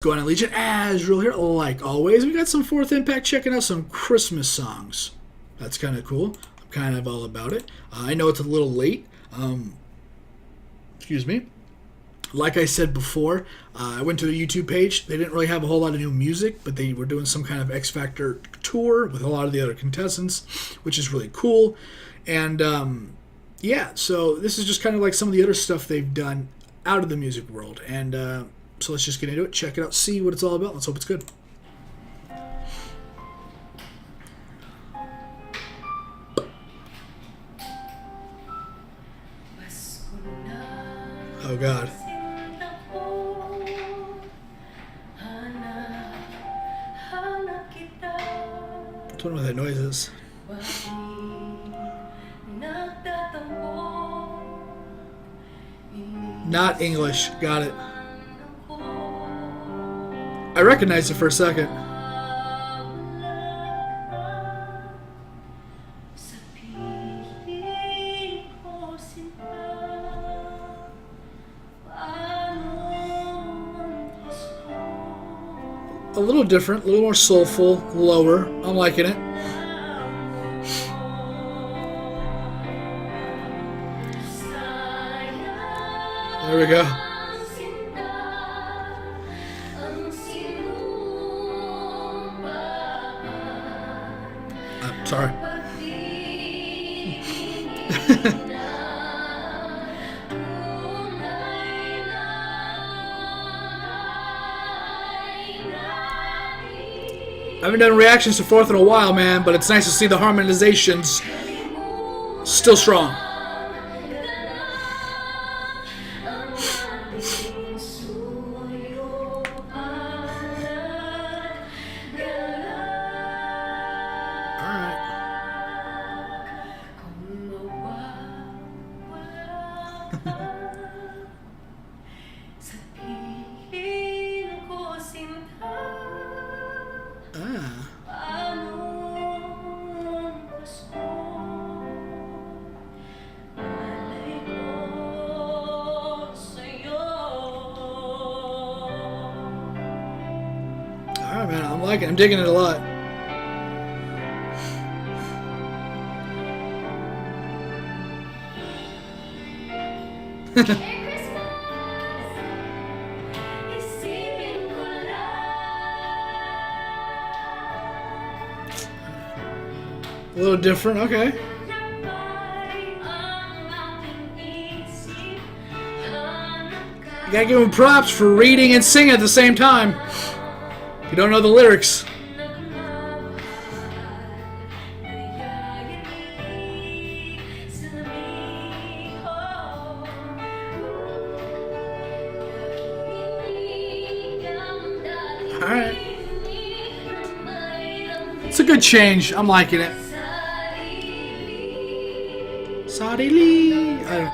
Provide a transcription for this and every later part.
Going on, Legion, Azrael here. Like always, we got some Fourth Impact checking out some Christmas songs. That's kind of cool. I'm kind of all about it. I know it's a little late. Excuse me. Like I said before, I went to the YouTube page. They didn't really have a whole lot of new music, but they were doing some kind of X Factor tour with a lot of the other contestants, which is really cool. And yeah, so this is just kind of like some of the other stuff they've done out of the music world. And so let's just get into it, check it out, see what it's all about. Let's hope it's good. Oh God. I don't know what that noise is. Not English. Got it. I recognized it for a second. A little different, a little more soulful, lower. I'm liking it. There we go. Sorry. I haven't done reactions to Fourth in a while, man, but it's nice to see the harmonizations still strong. Alright, man, I'm liking it. I'm digging it a lot. A little different, okay. You gotta give him props for reading and singing at the same time. If you don't know the lyrics. Alright. It's a good change. I'm liking it. Sorry, Lee. I don't.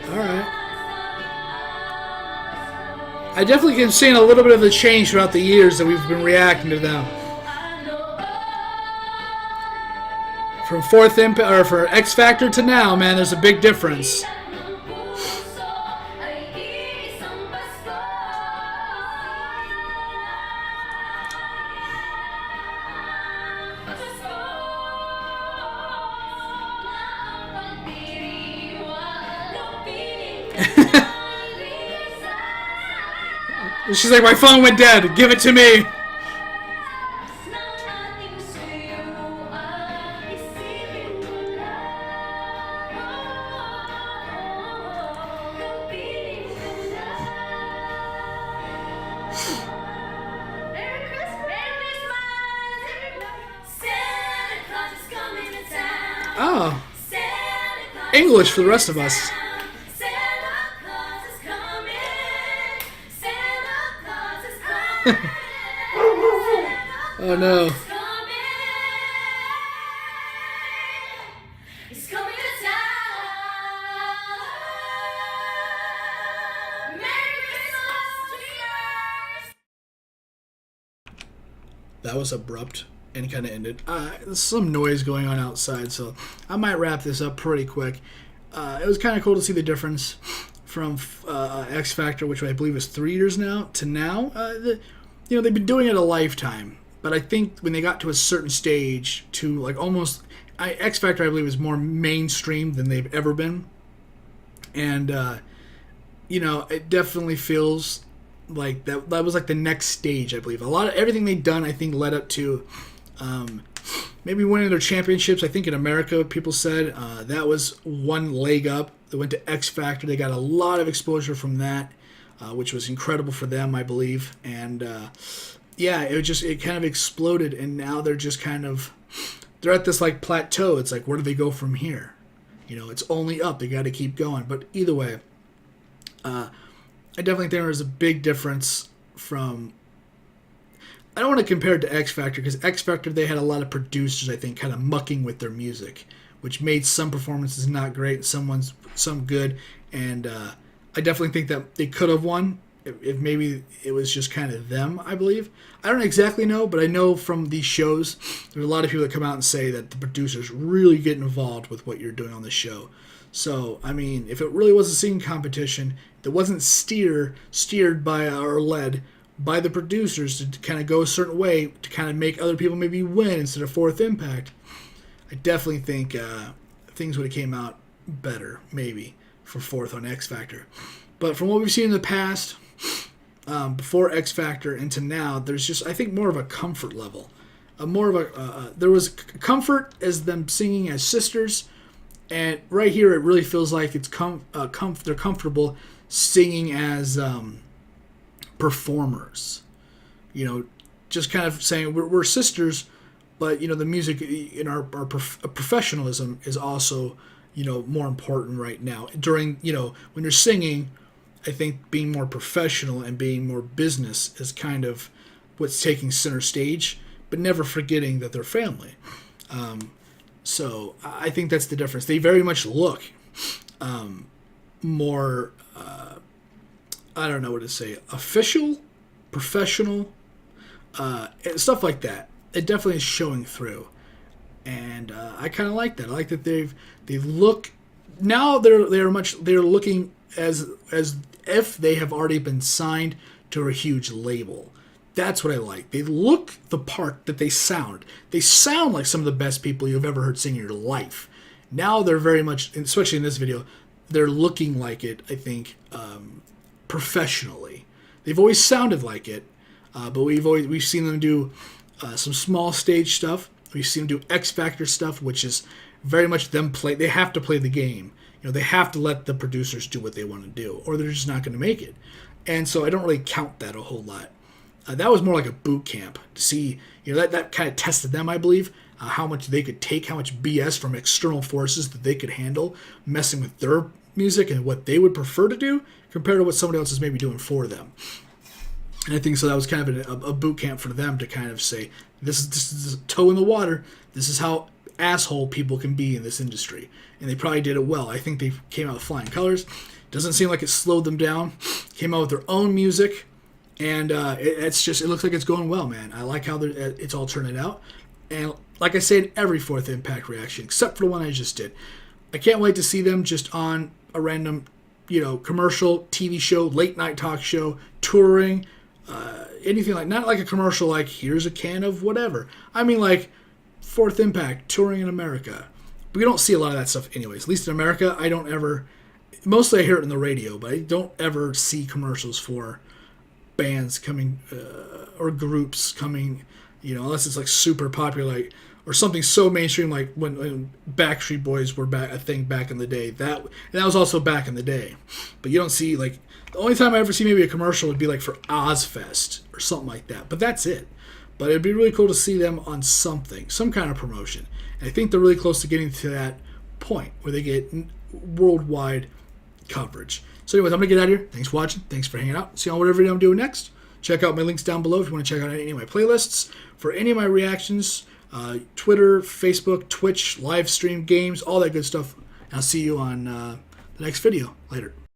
Alright. I definitely can see a little bit of the change throughout the years that we've been reacting to them. From Fourth Impact, or for X Factor to now, man, there's a big difference. She's like, my phone went dead. Give it to me. Oh. English for the rest of us. Oh no. that was abrupt and kind of ended. There's some noise going on outside, so I might wrap this up pretty quick. It was kind of cool to see the difference from X Factor, which I believe is 3 years now, to now. They've been doing it a lifetime, but I think when they got to a certain stage, to like almost X Factor, I believe, is more mainstream than they've ever been, and it definitely feels like that was like the next stage. I believe a lot of everything they've done, I think, led up to maybe winning their championships. I think in America, people said that was one leg up. They went to X Factor. They got a lot of exposure from that, which was incredible for them, I believe. And it kind of exploded, and now they're just they're at this like plateau. It's like, where do they go from here? It's only up. They got to keep going. But either way, I definitely think there's a big difference from. I don't want to compare it to X Factor, because X Factor, they had a lot of producers, I think, kind of mucking with their music, which made some performances not great, some good, and I definitely think that they could have won if maybe it was just kind of them, I believe. I don't exactly know, but I know from these shows, there's a lot of people that come out and say that the producers really get involved with what you're doing on the show. So, I mean, if it really was a singing competition that wasn't steered by or led by the producers to kind of go a certain way to kind of make other people maybe win instead of Fourth Impact, I definitely think things would have came out better, maybe, for Fourth on X Factor. But from what we've seen in the past, before X Factor into now, there's just, I think, more of a comfort level. There was comfort as them singing as sisters, and right here it really feels like it's they're comfortable singing as performers. Just kind of saying we're sisters, but the music in our professionalism is also more important right now. During when you're singing, I think being more professional and being more business is kind of what's taking center stage, but never forgetting that they're family. So I think that's the difference. They very much look more, I don't know what to say, official, professional, stuff like that. It definitely is showing through, and I kind of like that. I like that they look now. They're looking as if they have already been signed to a huge label. That's what I like. They look the part that they sound. They sound like some of the best people you've ever heard sing in your life. Now they're very much, especially in this video, they're looking like it, I think, professionally. They've always sounded like it, but we've seen them do some small stage stuff. We've seen them do X Factor stuff, which is very much them play. They have to play the game. They have to let the producers do what they want to do, or they're just not going to make it. And so I don't really count that a whole lot. That was more like a boot camp to see, that kind of tested them, I believe, how much they could take, how much BS from external forces that they could handle, messing with their music and what they would prefer to do compared to what somebody else is maybe doing for them. And I think so that was kind of a boot camp for them to kind of say, this is a toe in the water. This is how asshole people can be in this industry. And they probably did it well. I think they came out with flying colors. Doesn't seem like it slowed them down. Came out with their own music. And it looks like it's going well, man. I like how it's all turning out. And like I say in every Fourth Impact reaction, except for the one I just did, I can't wait to see them just on a random, commercial, TV show, late night talk show, touring, anything like, not like a commercial like, here's a can of whatever. I mean like Fourth Impact, touring in America. But we don't see a lot of that stuff anyways. At least in America, I don't ever, mostly I hear it in the radio, but I don't ever see commercials for bands coming or groups coming, unless it's like super popular, or something so mainstream like when Backstreet Boys were a thing back in the day. That was also back in the day. But you don't see, like, the only time I ever see maybe a commercial would be like for Ozfest or something like that. But that's it. But it'd be really cool to see them on something, some kind of promotion. And I think they're really close to getting to that point where they get worldwide coverage. So anyways, I'm going to get out of here. Thanks for watching. Thanks for hanging out. See you on whatever video I'm doing next. Check out my links down below if you want to check out any of my playlists for any of my reactions, Twitter, Facebook, Twitch, live stream, games, all that good stuff. And I'll see you on the next video. Later.